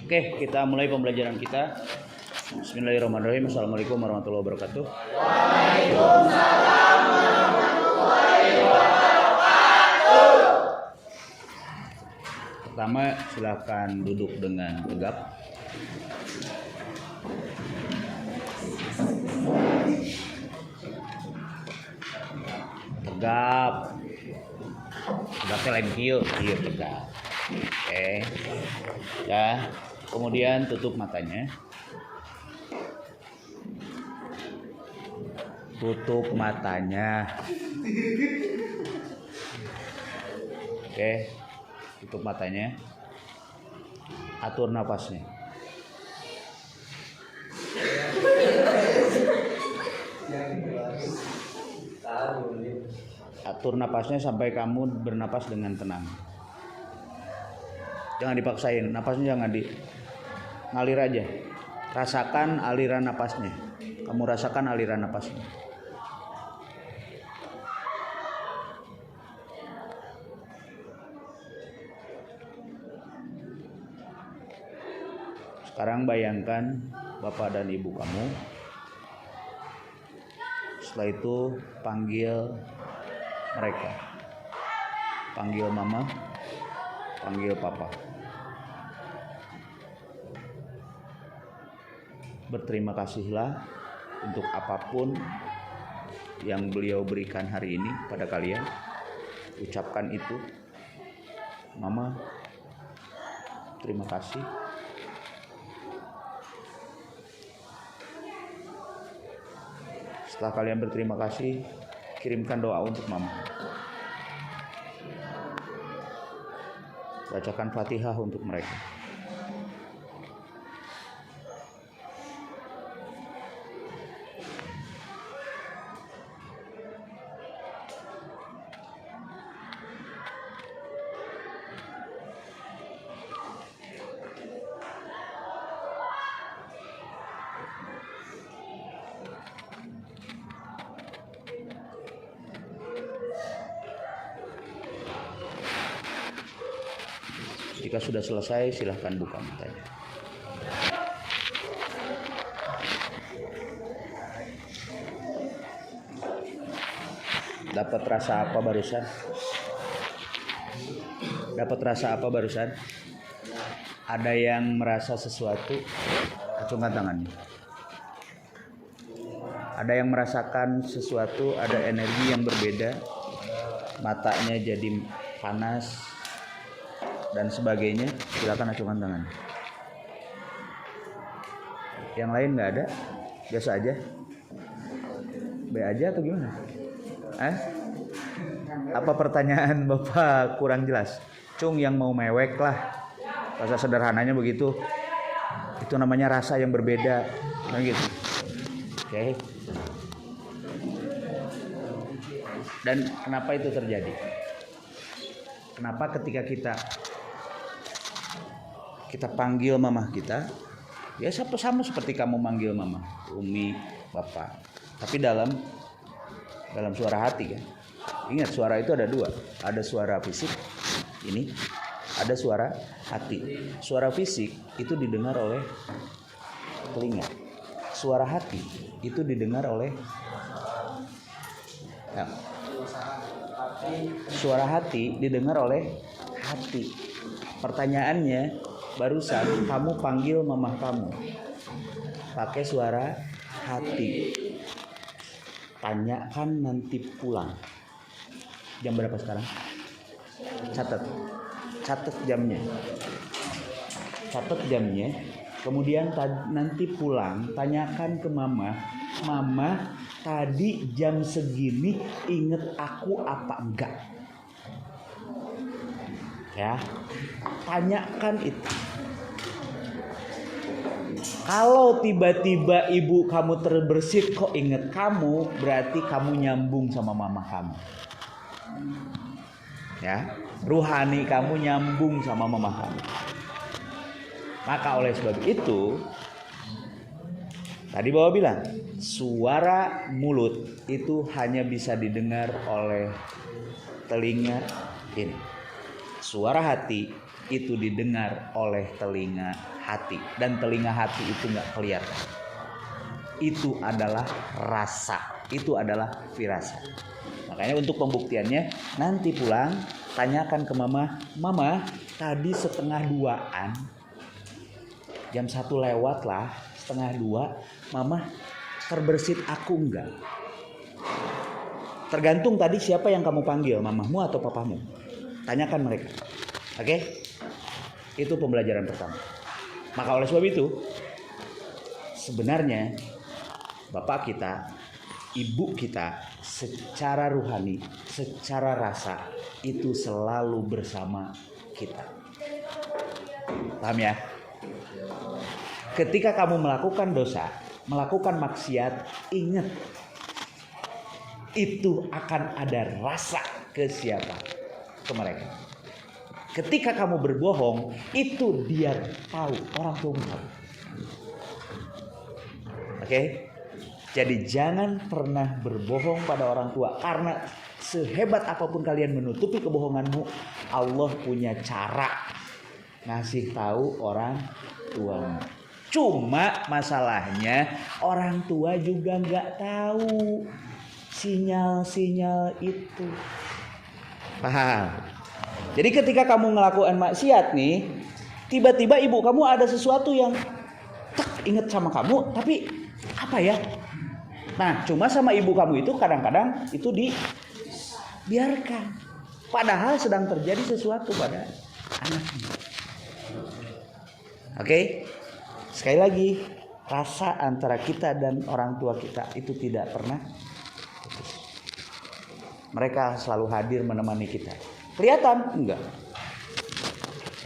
Oke, kita mulai pembelajaran kita. Bismillahirrahmanirrahim. Assalamualaikum warahmatullahi wabarakatuh. Waalaikumsalam warahmatullahi wabarakatuh. Pertama, silakan duduk dengan tegap. Tegap. Tegapnya lain kieu, tegap. Oke. Ya. Kemudian tutup matanya. Tutup matanya. Oke. Tutup matanya. Atur napasnya. Atur napasnya sampai kamu bernapas dengan tenang. Jangan dipaksain, napasnya jangan ngalir aja. Rasakan aliran napasnya. Kamu rasakan aliran napasnya. Sekarang bayangkan bapak dan ibu kamu. Setelah itu panggil mereka. Panggil mama, panggil papa. Berterima kasihlah untuk apapun yang beliau berikan hari ini pada kalian. Ucapkan itu. Mama, terima kasih. Setelah kalian berterima kasih, kirimkan doa untuk mama. Bacakan Fatihah untuk mereka. Jika sudah selesai, silahkan buka matanya. Dapat rasa apa barusan? Dapat rasa apa barusan? Ada yang merasa sesuatu? Acungkan tangannya. Ada yang merasakan sesuatu, ada energi yang berbeda. Matanya jadi panas dan sebagainya. Silakan acungkan tangan. Yang lain nggak ada? Biasa aja? B aja atau gimana? Apa pertanyaan Bapak kurang jelas? Cung, yang mau mewek lah. Bahasa sederhananya begitu. Itu namanya rasa yang berbeda. Nah gitu. Oke. Dan kenapa itu terjadi? Kenapa ketika kita panggil mama kita, ya sama seperti kamu manggil mama, umi, bapak, tapi dalam suara hati kan. Ingat, suara itu ada dua, ada suara fisik ini, ada suara hati. Suara fisik itu didengar oleh telinga, suara hati itu didengar oleh suara hati didengar oleh hati. Pertanyaannya, barusan kamu panggil mamah kamu pakai suara hati. Tanyakan nanti pulang. Jam berapa sekarang? Catat jamnya. Catat jamnya. Kemudian nanti pulang tanyakan ke mama, mama tadi jam segini inget aku apa enggak? Ya, tanyakan itu. Kalau tiba-tiba ibu kamu terbersit kok inget kamu, berarti kamu nyambung sama mama kamu. Ya, ruhani kamu nyambung sama mama kamu. Maka oleh sebab itu, tadi Bapak bilang, suara mulut itu hanya bisa didengar oleh telinga ini. Suara hati itu didengar oleh telinga hati, dan telinga hati itu nggak kelihatan. Itu adalah rasa, itu adalah firasat. Makanya untuk pembuktiannya nanti pulang tanyakan ke mama, mama tadi 1:30-an, jam 1 lewat lah, 1:30, mama terbersit aku enggak? Tergantung tadi siapa yang kamu panggil, mamahmu atau papamu. Tanyakan mereka. Oke? Itu pembelajaran pertama. Maka oleh sebab itu, sebenarnya bapak kita, ibu kita secara rohani, secara rasa itu selalu bersama kita. Paham ya? Ketika kamu melakukan dosa, melakukan maksiat, ingat itu akan ada rasa ke siapa? Ke mereka. Ketika kamu berbohong, itu dia tahu, orang tuamu tahu. Oke? Jadi jangan pernah berbohong pada orang tua, karena sehebat apapun kalian menutupi kebohonganmu, Allah punya cara ngasih tahu orang tuamu. Cuma masalahnya orang tua juga nggak tahu sinyal-sinyal itu. Paham? Jadi ketika kamu ngelakuin maksiat nih, tiba-tiba ibu kamu ada sesuatu yang inget sama kamu, tapi apa ya? Nah, cuma sama ibu kamu itu kadang-kadang itu dibiarkan. Padahal sedang terjadi sesuatu pada anaknya. Oke? Sekali lagi, rasa antara kita dan orang tua kita itu tidak pernah putus. Mereka selalu hadir menemani kita. Kelihatan? Enggak.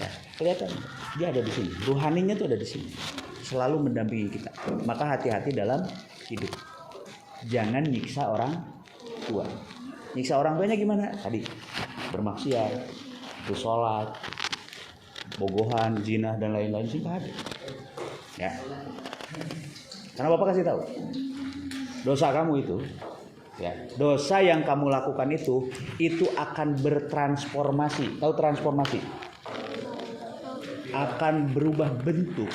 Ya, kelihatan. Dia ada di sini. Ruhaninya tuh ada di sini. Selalu mendampingi kita. Maka hati-hati dalam hidup. Jangan nyiksa orang tua. Nyiksa orang tuanya gimana? Tadi bermaksiat, bersolat, bogohan, zina dan lain-lain sih nggak ada. Ya. Karena Bapak kasih tahu. Dosa kamu itu, ya, dosa yang kamu lakukan itu akan bertransformasi. Tahu transformasi? Akan berubah bentuk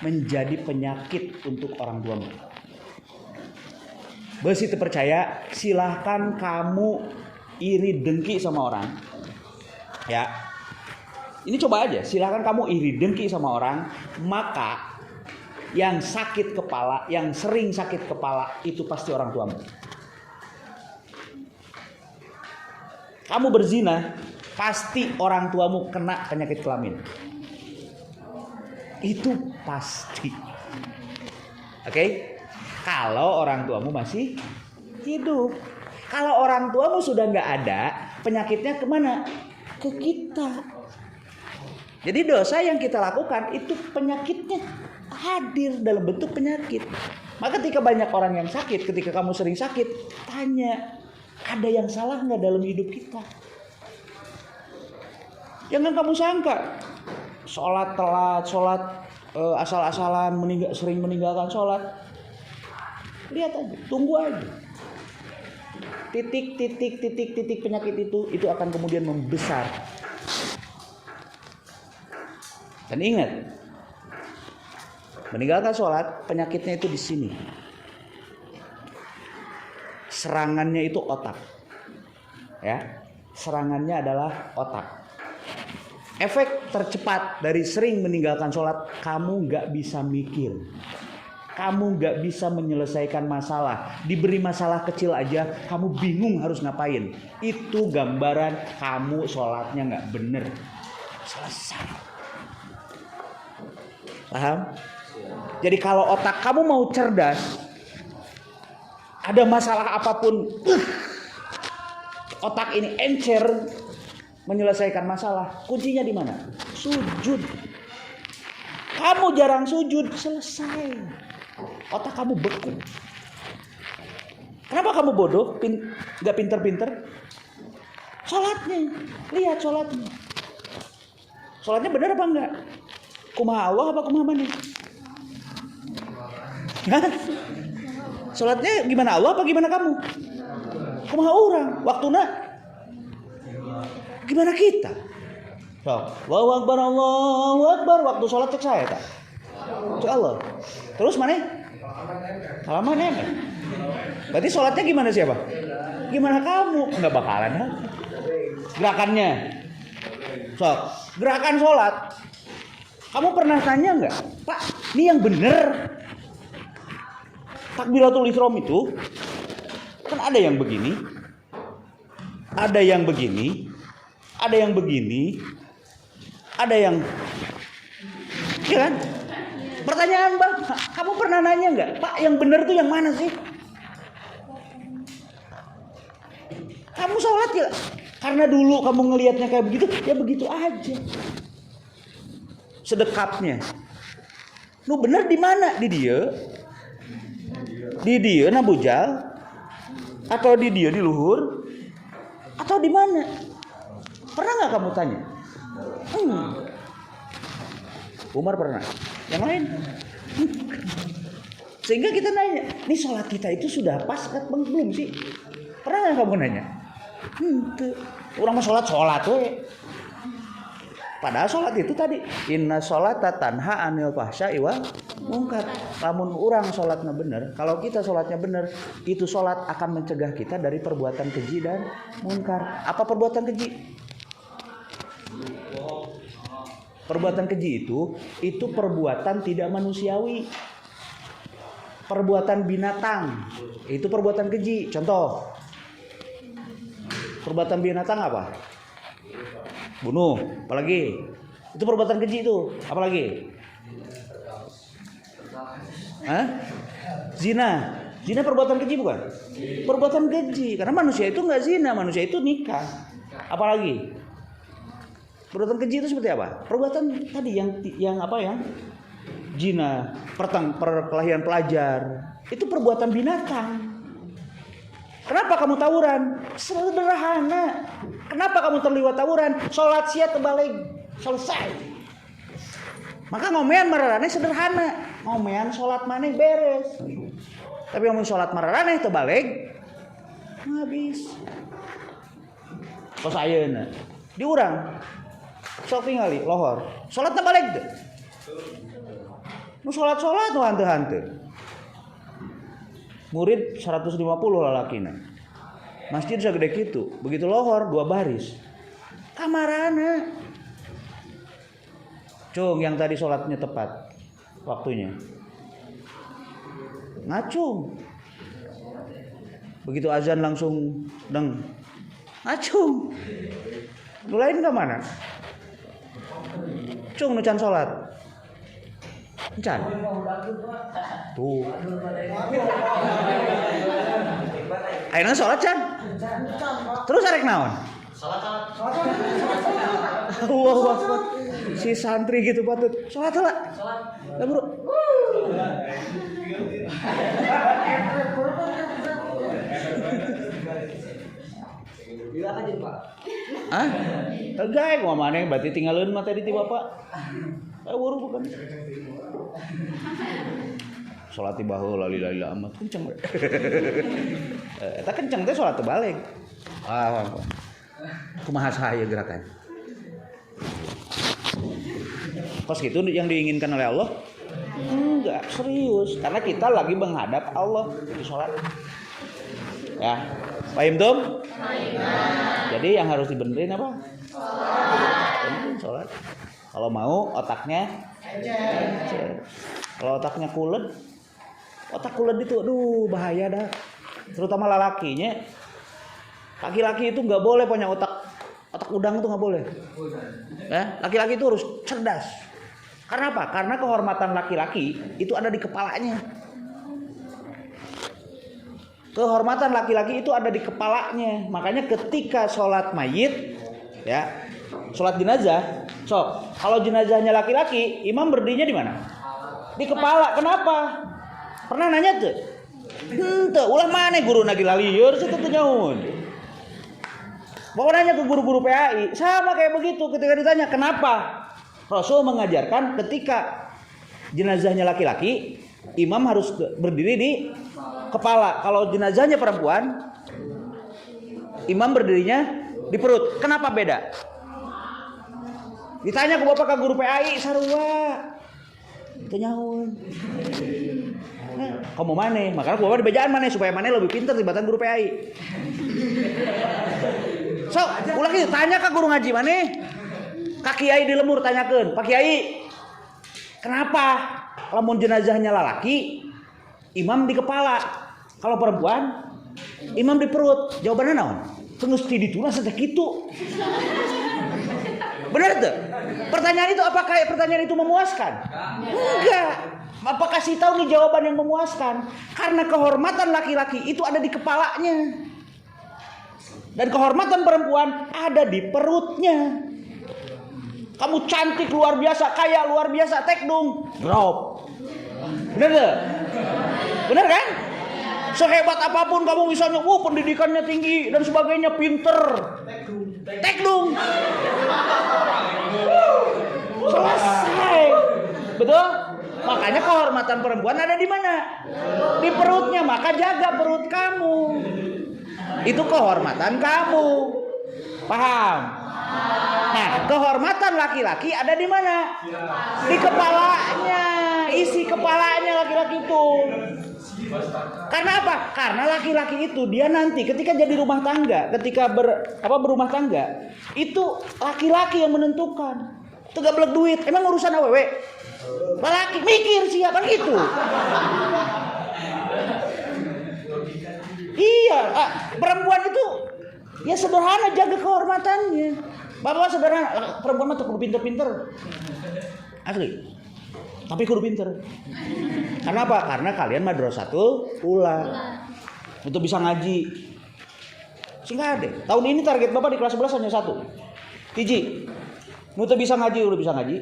menjadi penyakit untuk orang tuamu. Besi terpercaya, silahkan kamu iri dengki sama orang. Ya. Ini coba aja, silahkan kamu iri dengki sama orang, maka yang sakit kepala, yang sering sakit kepala itu pasti orang tuamu. Kamu berzina, pasti orang tuamu kena penyakit kelamin. Itu pasti. Oke? Kalau orang tuamu masih hidup. Kalau orang tuamu sudah nggak ada, penyakitnya kemana? Ke kita. Jadi dosa yang kita lakukan itu penyakitnya hadir dalam bentuk penyakit. Maka ketika banyak orang yang sakit, ketika kamu sering sakit, tanya, ada yang salah nggak dalam hidup kita? Jangan kamu sangka sholat telat, sholat asal-asalan, sering meninggalkan sholat. Lihat aja, tunggu aja. Titik penyakit itu akan kemudian membesar. Dan ingat, meninggalkan sholat, penyakitnya itu di sini. Serangannya itu otak. Ya, serangannya adalah otak. Efek tercepat dari sering meninggalkan sholat, kamu gak bisa mikir. Kamu gak bisa menyelesaikan masalah. Diberi masalah kecil aja, kamu bingung harus ngapain. Itu gambaran kamu sholatnya gak bener. Selesai. Paham? Jadi kalau otak kamu mau cerdas, ada masalah apapun, otak ini encer menyelesaikan masalah. Kuncinya di mana? Sujud. Kamu jarang sujud, selesai. Otak kamu beku. Kenapa kamu bodoh? Gak pinter-pinter? Sholatnya, lihat sholatnya. Sholatnya benar apa enggak? Kumaha Allah apa kumaha mana? Sholatnya gimana Allah apa gimana kamu? Kumaha orang? Waktuna gimana kita? So, Allahu Akbar waktu sholat cek saya tak? Cek Allah. Terus mana? Salaman nempel. Berarti sholatnya gimana siapa? Gimana kamu? Nggak bakalan kan? Gerakannya. So, gerakan sholat. Kamu pernah tanya nggak, Pak? Ini yang bener. Takbiratul ihram itu kan ada yang begini, ada yang begini, ada yang begini, ada yang, ya kan? Pertanyaan Bang, kamu pernah nanya nggak, Pak? Yang bener tuh yang mana sih? Kamu sholat ya, karena dulu kamu ngelihatnya kayak begitu, ya begitu aja. Sedekapnya. Nu bener di mana? Di dia. Di dia nabujal atau di dia di luhur atau di mana? Pernah nggak kamu tanya? Umar pernah. Yang lain? Sehingga kita nanya, nih sholat kita itu sudah pas kan belum sih? Pernah nggak kamu nanya? Orang mau sholat we. Padahal sholat itu tadi inna sholata tanha anil fahsya'i wal munkar. Lamun urang sholatnya bener, kalau kita sholatnya bener, itu sholat akan mencegah kita dari perbuatan keji dan munkar. Apa perbuatan keji? Perbuatan keji itu perbuatan tidak manusiawi. Perbuatan binatang itu perbuatan keji. Contoh, perbuatan binatang apa? Bunuh, apalagi? Itu perbuatan keji itu, apalagi? Hah? Zina. Zina perbuatan keji bukan? Perbuatan keji, karena manusia itu nggak zina, manusia itu nikah. Apalagi? Perbuatan keji itu seperti apa? Perbuatan tadi yang apa ya? Zina, perkelahian pelajar, itu perbuatan binatang. Kenapa kamu tawuran? Sederhana. Kenapa kamu terlibat tawuran? Sholat siat terbalik, selesai. Maka ngomean mararane sederhana. Ngomean sholat maneh beres. Tapi ngomong sholat mararane terbalik, habis. Kos ayeuna diurang. Sok tingali lohor. Sholat terbalik deh. Nu sholat nu hanteu-hanteu. Murid 150 lalakina. Masjid segede kitu, begitu lohor 2 baris. Kamarana. Cung yang tadi sholatnya tepat waktunya. Ngacung. Begitu azan langsung deng. Ngacung. Nu lain ke mana? Cung nu can sholat. Encan. Tuh. Ayeuna sholat can. Terus arek naon? Sholat. Allahu Akbar. Si santri gitu patut. Sholat lah. Ya, Bro. Bilang aja, Pak. Hah? Tegak mah maneh berarti tinggalin mah tadi ti Bapak. Buru bukan. Sholat di baheula lila amat kenceng. Eta kenceng teh sholat terbalik. Ah, kumaha sahaya gerakan. Kos gitu yang diinginkan oleh Allah? Enggak, serius. Karena kita lagi menghadap Allah di sholat. Ya, paham tuh? Jadi yang harus dibenerin apa? Sholat. Kalau mau otaknya kalau otaknya kulet, otak kulet itu aduh bahaya dah. Terutama lalakinya. Laki-laki itu nggak boleh punya otak udang itu nggak boleh. Laki-laki itu harus cerdas. Karena apa? Karena kehormatan laki-laki itu ada di kepalanya. Kehormatan laki-laki itu ada di kepalanya. Makanya ketika sholat mayit, ya, sholat jenazah, kalau jenazahnya laki-laki, imam berdirinya di mana? Di kepala. Kenapa? Pernah nanya tuh? Henteu, ulah mana guru lagi lalieur sih teu nyaun. Bawa nanya ke guru-guru PAI, sama kayak begitu ketika ditanya kenapa? Rasul mengajarkan ketika jenazahnya laki-laki, imam harus berdiri di kepala. Kalau jenazahnya perempuan, imam berdirinya di perut. Kenapa beda? Ditanya ke bapak, ke guru PAI sarua. Itu nyaun. Nah, kamu mana? Makanya bapak dibejaan mana supaya mana lebih pintar tibatan guru PAI. So, ulah gitu, tanya ke guru ngaji mana? Kak Kiai di Lemur tanyakeun, Pak Kiai, kenapa lamun jenazahnya lalaki, imam di kepala, kalau perempuan, imam di perut? Jawabannya naon? Tenggeus ti dituna satek kitu. Benar tuh? Pertanyaan itu apakah pertanyaan itu memuaskan? Enggak. Apa kasih tahu nih jawaban yang memuaskan? Karena kehormatan laki-laki itu ada di kepalanya. Dan kehormatan perempuan ada di perutnya. Kamu cantik luar biasa, kaya luar biasa, tekdung, drop. Bener gak? Bener kan? Sehebat apapun kamu misalnya, pendidikannya tinggi dan sebagainya, pinter, tekdung. Selesai. Betul? Makanya kehormatan perempuan ada di mana? Di perutnya. Maka jaga perut kamu. Itu kehormatan kamu. Paham? Nah, kehormatan laki-laki ada di mana? Di kepalanya. Isi kepalanya laki-laki itu. Karena apa? Karena laki-laki itu dia nanti ketika jadi rumah tangga, ketika berumah tangga, itu laki-laki yang menentukan. Itu gak belek duit. Emang urusan awewe? Laki mikir siapa gitu. Iya, perempuan itu ya sederhana, jaga kehormatannya. Bapak sederhana, perempuan mah kudu pinter-pinter. Asli. Tapi kudu pinter. Karena apa? Karena kalian madrasatul ula. Untuk bisa ngaji. Singkat deh. Tahun ini target Bapak di kelas 11 hanya 1. Hiji. Nu teu bisa ngaji udah bisa ngaji.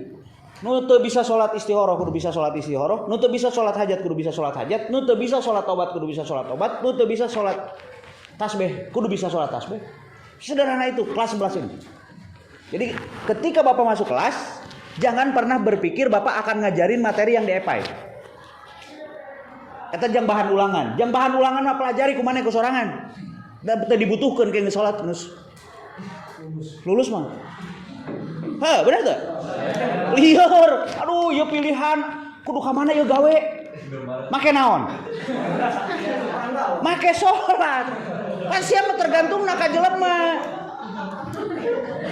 Nu teu bisa salat istihoroh kudu bisa salat istihoroh. Nu teu bisa salat hajat kudu bisa salat hajat. Nu teu bisa salat tobat kudu bisa salat tobat. Nu teu bisa salat tasbih kudu bisa salat tasbih. Sederhana itu kelas 11 ini. Jadi ketika Bapak masuk kelas, jangan pernah berpikir Bapak akan ngajarin materi yang diepai. Eta jang bahan ulangan. Jang bahan ulangan mah pelajari kumaneh ku sorangan. Da teu dibutuhkeun ke salat geus lulus mah. Heh, bener tuh? Liar. Aduh, ieu pilihan kudu ka mana ieu gawe? Make naon? Make salat. Kan sia mah tergantung ka jelema.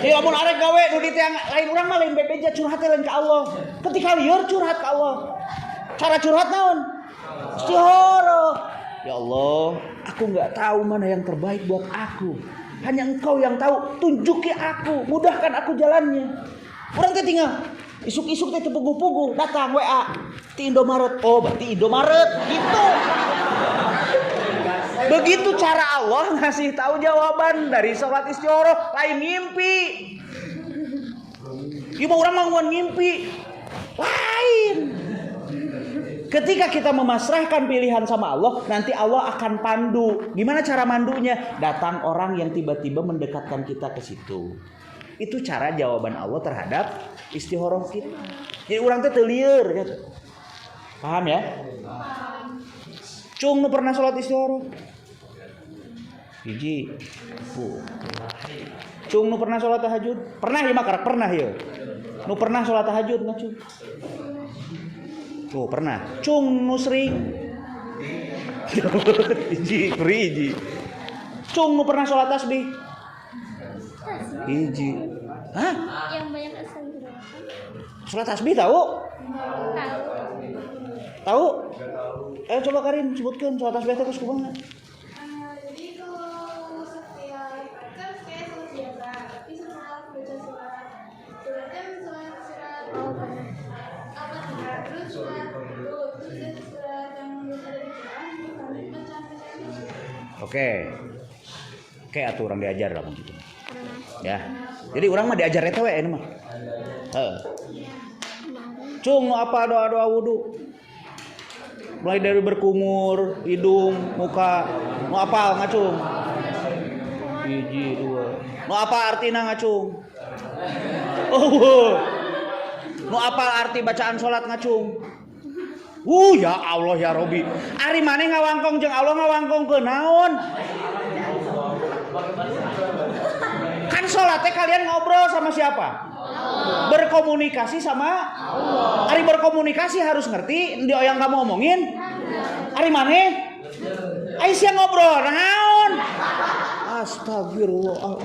Ya amun arek gawe nu di tiang lain urang mah lain bebeja curhat lain ka Allah. Ketika lieur curhat ka Allah. Cara curhat naon? Istihoroh. Ya Allah, aku enggak tahu mana yang terbaik buat aku. Hanya Engkau yang tahu. Tunjuki aku, mudahkan aku jalannya. Urang teh tinggal isuk-isuk teh puguh-puguh datang WA ti Indomaret. Oh, berarti Indomaret gitu. Begitu cara Allah ngasih tahu jawaban dari salat istihoroh, lain ngimpi. Ieu mah urang mah ngimpi. Lain. Ketika kita memasrahkan pilihan sama Allah, nanti Allah akan pandu. Gimana cara mandunya? Datang orang yang tiba-tiba mendekatkan kita ke situ. Itu cara jawaban Allah terhadap istihoroh kita. Jadi orang teh teu lieur gitu. Paham ya? Cung nu pernah salat istihoroh? Hiji. Cung nu pernah salat tahajud? Pernah ieu mah karek pernah ieu. Nu pernah salat tahajud enggak, Cung? Oh, pernah. Cung nu sering. Hiji. Cung nu pernah salat tasbih? Hiji. Hah? Yang banyak astagfirullah. Salat tasbih tahu? Tahu. Tahu? Coba Karin sebutkan salat tasbih teh geus kumaha? Jadi kalau setiap kan kayak salat biasa, tapi setelah baca suratnya misalnya surat apa terus surat yang ada di Quran macam Oke, atuh orang diajar lah gitu. Ya. Jadi orang mah diajar eta we ini mah. Heeh. Cung nu apa doa-doa wudu? Mulai dari berkumur, hidung, muka. Nu apal ngacung? Hiji, dua. Nu apa artina ngacung? Oh. Nu apal arti bacaan salat ngacung? Ya Allah ya Robi. Ari maneh ngawangkong jeung Allah ngawangkong ke naon? Kan salat teh kalian ngobrol sama siapa? Berkomunikasi sama Allah. Ari berkomunikasi harus ngerti dia yang kamu omongin. Ari maneh? Aisyah ngobrol naon? Astagfirullah.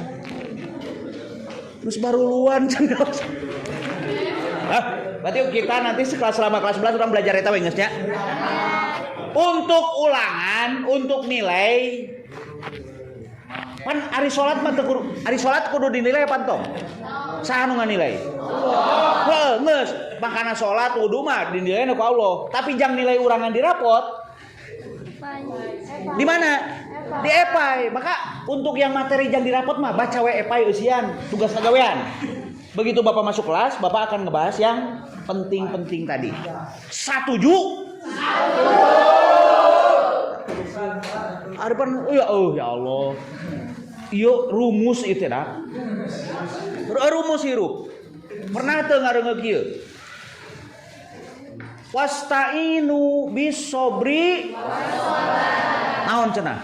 Terus baru luan cenah. Berarti kita nanti selama kelas 11 orang belajar eta we geus nya. Untuk ulangan, untuk nilai kan ari salat mah ari salat kudu dinilai apa tong? Saha nu nganilai? Heuh, geus. Makana salat wudu mah dinilai ku Allah. Tapi jang nilai urangan di rapot. Di mana? Di epai. Maka untuk yang materi jang di rapot mah baca we epai eusian, tugas ngagawean. Begitu Bapak masuk kelas, Bapak akan ngebahas yang penting-penting tadi. Setuju? Harapan ya Allah. Ieu rumus itu dah. Rumus hirup. Pernah teu ngareungeug kieu? Wasta'inu bisobri naon cenah?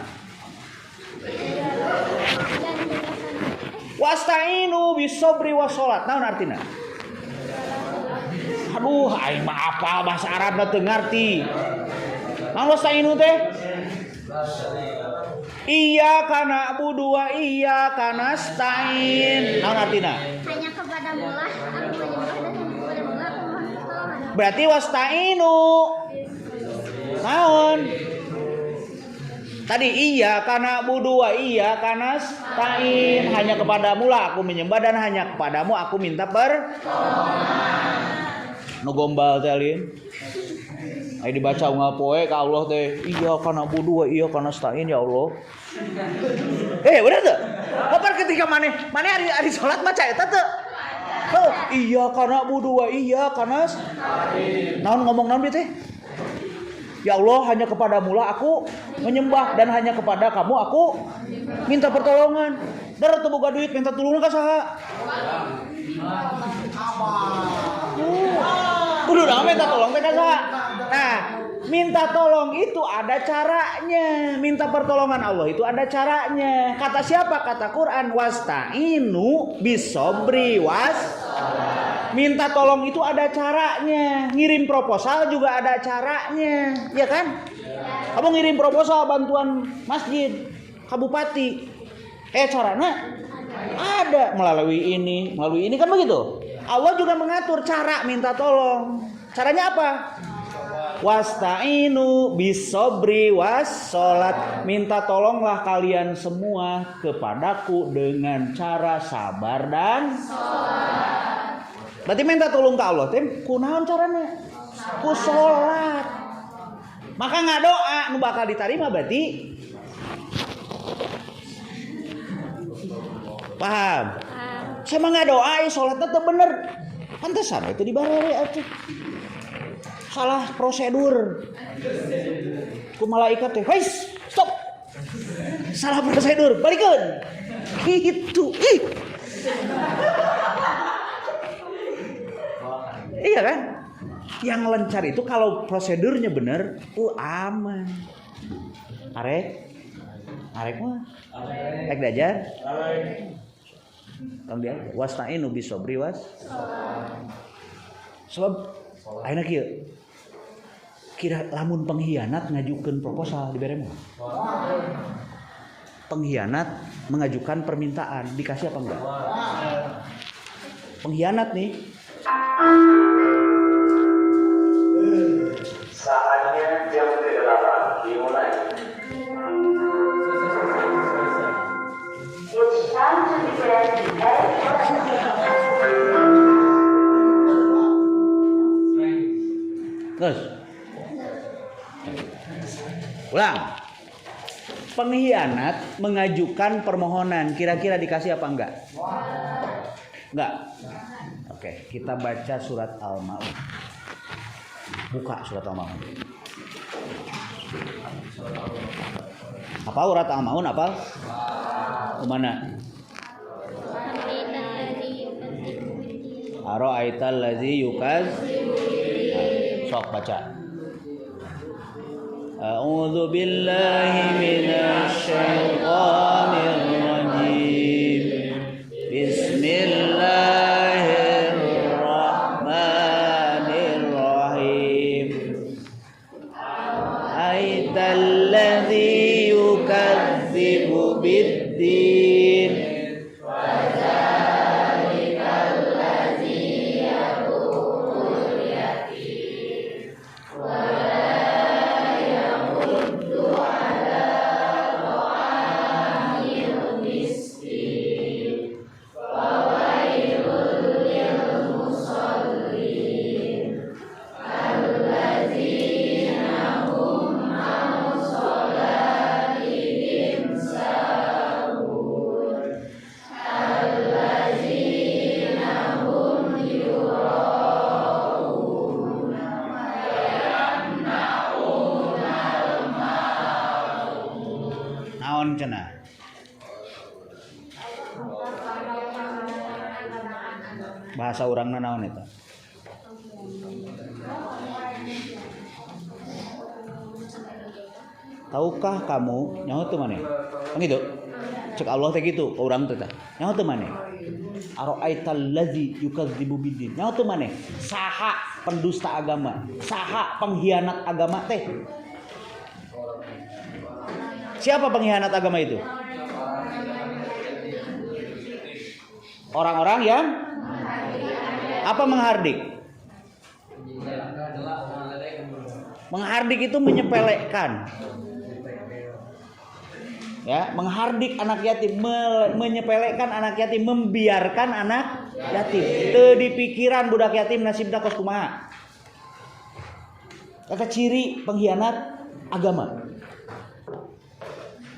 Wasta'inu bisobri wassalat. Naon artina? Aduh, aing mah apal bahasa Arabna teu ngarti. Naon wasta'inu teh? Iya kana budu wa iya kana stain. Naon artina? Hanya kepadamu lah aku menyembah dan hanya kepadamu lah aku mohon pertolongan. Berarti wasta'inu. Naon? Tadi iya kana budu wa iya kana stain. Hanya kepadamu lah aku menyembah dan hanya kepadamu aku minta pertolongan. Nu gombal teh alin. Ai dibaca unggal poe ka Allah teh, iya kana budu wa iya kana stain ya Allah. Bener tuh? Kapan ketika maneh ari salat maca eta teu? Iya kana budu wa iya kana stain. Naon ngomong naon teh? Ya Allah, hanya kepadamu lah aku menyembah dan hanya kepada kamu aku minta pertolongan. Dar teu boga duit minta tulungan ka saha? Kudu da minta tolong teh ka saha? Nah, minta tolong itu ada caranya. Minta pertolongan Allah itu ada caranya. Kata siapa? Kata Quran, wasta'inu bisobri was. Minta tolong itu ada caranya. Ngirim proposal juga ada caranya, ya kan? Kamu ngirim proposal bantuan masjid, kabupati. Caranya ada melalui ini kan begitu. Allah juga mengatur cara minta tolong. Caranya apa? Wasta'inu bisobri wassalat. Minta tolonglah kalian semua kepadaku dengan cara sabar dan salat. Berarti minta tolong ke Allah teh kunaon caranya? Ku salat. Maka ngadoa nu bakal diterima berarti paham? Saya mah ngadoa salatna teu bener. Pantesan itu dibarere atuh. Salah prosedur. Ku malaikat teh, "Wais, stop." Salah prosedur, balikeun. Gitu. Iya kan? Yang lancar itu kalau prosedurnya bener, aman. Arek mah. Arek diajar. Tong dia wasta'inu bisobri was. Sebab ayeuna kieu. Kira lamun pengkhianat ngajukeun proposal dibere mah. Pengkhianat mengajukan permintaan, dikasih apa enggak? Pengkhianat nih. Saatnya jam ke-8 dimulai. It's time to begin. Terus. Ulang. Pengkhianat mengajukan permohonan, kira-kira dikasih apa enggak? Enggak. Oke, kita baca surat Al-Maun. Buka surat Al-Maun. Apa surat Al-Maun apa? Kemana? Ara'aital ladzi yukaz. Sok baca. A'udzu billahi minasy syaithanir rajim. Bismillahirrahmanirrahim. cenah? Bahasa urangna naon eta? Tahukah kamu nyaho teu maneh? Kan gitu. Cek Allah teh gitu, ka urang teh tah. Nyaho teu maneh? Ara'aital ladzi yukadzibu biddin. Nyaho teu maneh? Saha pendusta agama? Saha pengkhianat agama teh? Siapa pengkhianat agama itu? Orang-orang yang apa menghardik? Menghardik itu menyepelekan. Ya, menghardik anak yatim, menyepelekan anak yatim, membiarkan anak yatim. Teu dipikiran budak yatim nasibna kos kumaha. Eta ciri pengkhianat agama.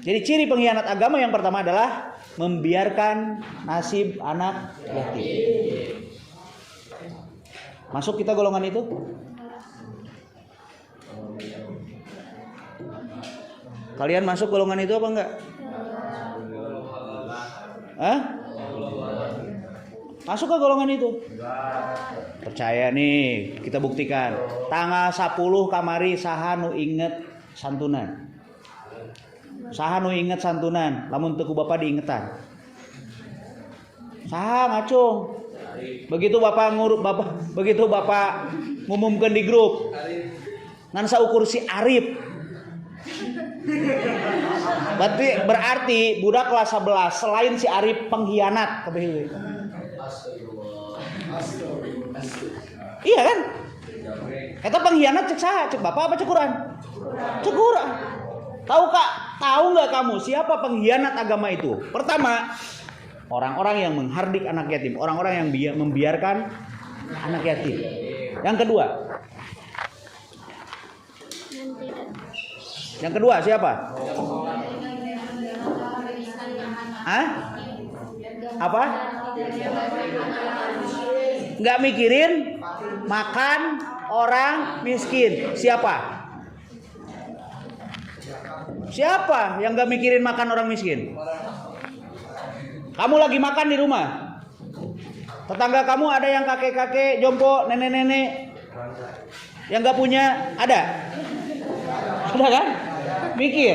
Jadi ciri pengkhianat agama yang pertama adalah membiarkan nasib anak yatim. Masuk kita golongan itu? Kalian masuk golongan itu apa enggak? Hah? Masuk ke golongan itu? Percaya nih, kita buktikan. Tanggal 10 kamari saha nu inget santunan. Saha nu inget santunan, lamun teu ku Bapak diingetan. Saha ngacung. Begitu Bapak ngumumkeun di grup. Ngan saukur si Arif. Berarti budak kelas 11 selain si Arif pengkhianat kabeh. Iya kan? Eta pengkhianat cek saha? Cek Bapak apa cek Quran? Cek Quran. Tahu nggak kamu siapa pengkhianat agama itu? Pertama, orang-orang yang menghardik anak yatim, orang-orang yang membiarkan anak yatim. Yang kedua, siapa? Hah? Apa? Nggak mikirin makan orang miskin. Siapa? Siapa yang nggak mikirin makan orang miskin? Kamu lagi makan di rumah. Tetangga kamu ada yang kakek-kakek, jompo, nenek-nenek yang nggak punya, ada? Ada kan? Mikir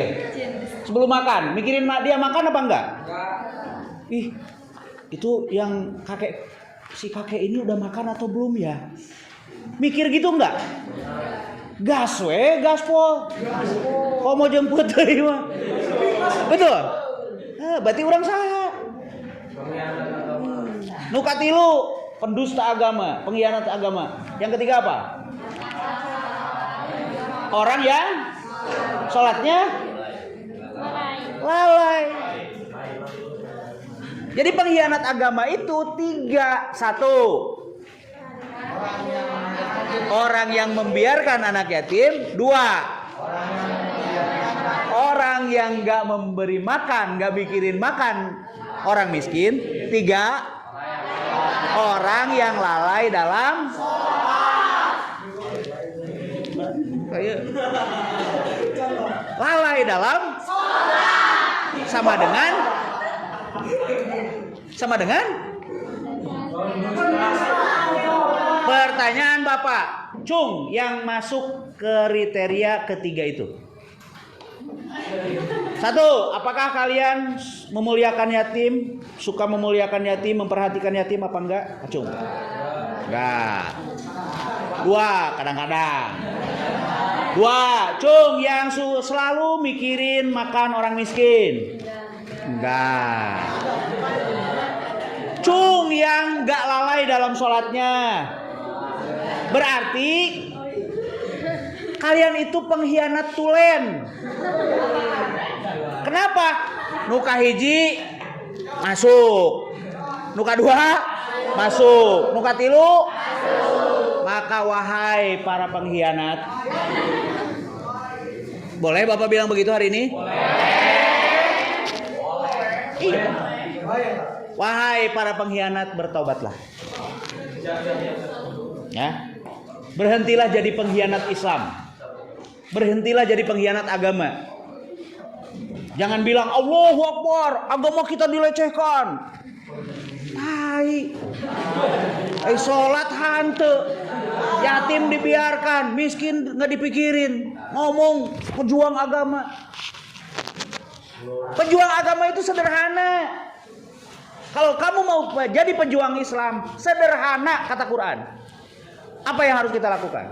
sebelum makan, mikirin dia makan apa enggak? Ih, itu yang si kakek ini udah makan atau belum ya? Mikir gitu enggak? Gas gaspol. Kok mau jemput deui mah? Betul? Berarti urang saha? Nu katilu pendusta agama, pengkhianat agama. Yang ketiga apa? Orang yang sholatnya lalai. Jadi pengkhianat agama itu 3. 1. Orang yang membiarkan anak yatim. 2. Orang yang gak memberi makan, gak mikirin makan orang miskin. 3. Orang yang lalai dalam lalai dalam sama dengan pertanyaan Bapak, Cung, yang masuk kriteria ketiga itu. 1, apakah kalian memuliakan yatim, suka memuliakan yatim, memperhatikan yatim apa enggak? Cung. Enggak. 2, kadang-kadang. 2, Cung, yang selalu mikirin makan orang miskin. Enggak. Cung, yang enggak lalai dalam sholatnya. Berarti kalian itu pengkhianat tulen. Kenapa? Nuka hiji masuk, nuka 2 masuk, nuka 3 maka wahai para pengkhianat. Boleh Bapak bilang begitu hari ini? Iya. Wahai para pengkhianat, bertobatlah. Ya. Berhentilah jadi pengkhianat Islam. Berhentilah jadi pengkhianat agama. Jangan bilang Allahu Akbar, agama kita dilecehkan. Tai. Sholat hante. Yatim dibiarkan, miskin nggak dipikirin. Ngomong pejuang agama. Pejuang agama itu sederhana. Kalau kamu mau jadi pejuang Islam, sederhana kata Quran. Apa yang harus kita lakukan?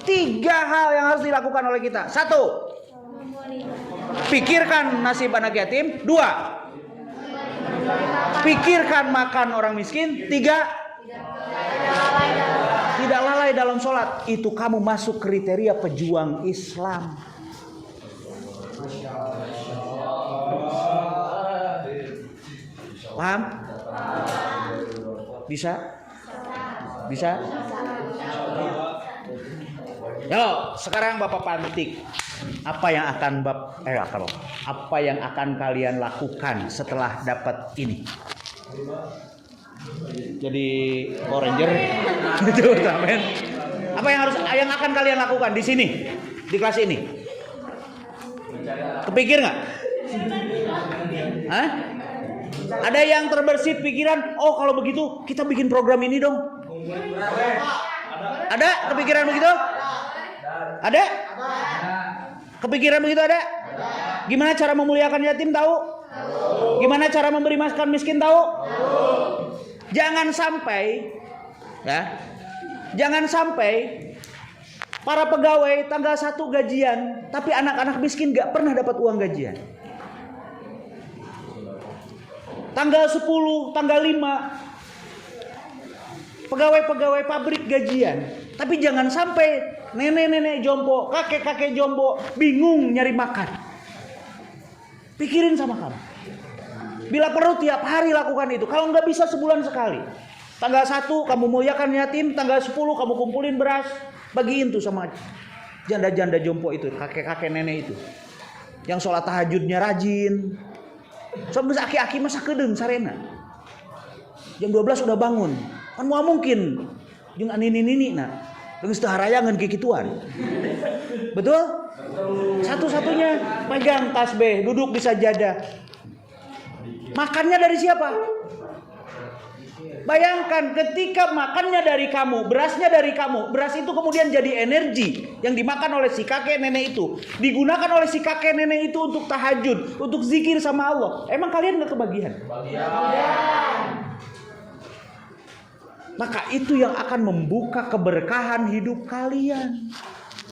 3 hal yang harus dilakukan oleh kita. 1, pikirkan nasib anak yatim. 2, pikirkan makan orang miskin. 3, tidak lalai dalam sholat. Itu kamu masuk kriteria pejuang Islam. Paham? Bisa? Bisa? Yo, sekarang Bapak pantik. Apa yang akan apa yang akan kalian lakukan setelah dapat ini? Jadi Ranger itu men. Apa yang akan kalian lakukan di sini? Di kelas ini? Kepikir nggak? Hah? Ada yang terbersit pikiran, oh kalau begitu kita bikin program ini dong. Ada kepikiran begitu? Ada? Kepikiran begitu ada? Gimana cara memuliakan yatim tahu? Gimana cara memberi makan miskin tahu? Jangan sampai ya. Jangan sampai para pegawai tanggal 1 gajian, tapi anak-anak miskin gak pernah dapat uang gajian. Tanggal 10, tanggal 5 pegawai-pegawai pabrik gajian. Tapi jangan sampai nenek-nenek jompo, kakek-kakek jompo bingung nyari makan. Pikirin sama kamu. Bila perlu tiap hari lakukan itu. Kalau nggak bisa sebulan sekali. Tanggal 1 kamu muliakan yatim, tanggal 10 kamu kumpulin beras, bagiin tuh sama janda-janda jompo itu, kakek-kakek nenek itu. Yang sholat tahajudnya rajin. Soalnya aki-aki masa kedeng sarena. Jam 12 udah bangun. Kan mau mungkin jeung anini-nini nah. Geus teu harayangan kikituan. Betul? Satu-satunya pegang tasbih, duduk di sajadah. Makannya dari siapa? Bayangkan ketika makannya dari kamu, berasnya dari kamu, beras itu kemudian jadi energi yang dimakan oleh si kakek nenek itu, digunakan oleh si kakek nenek itu untuk tahajud, untuk zikir sama Allah. Emang kalian gak kebagian? Maka itu yang akan membuka keberkahan hidup kalian.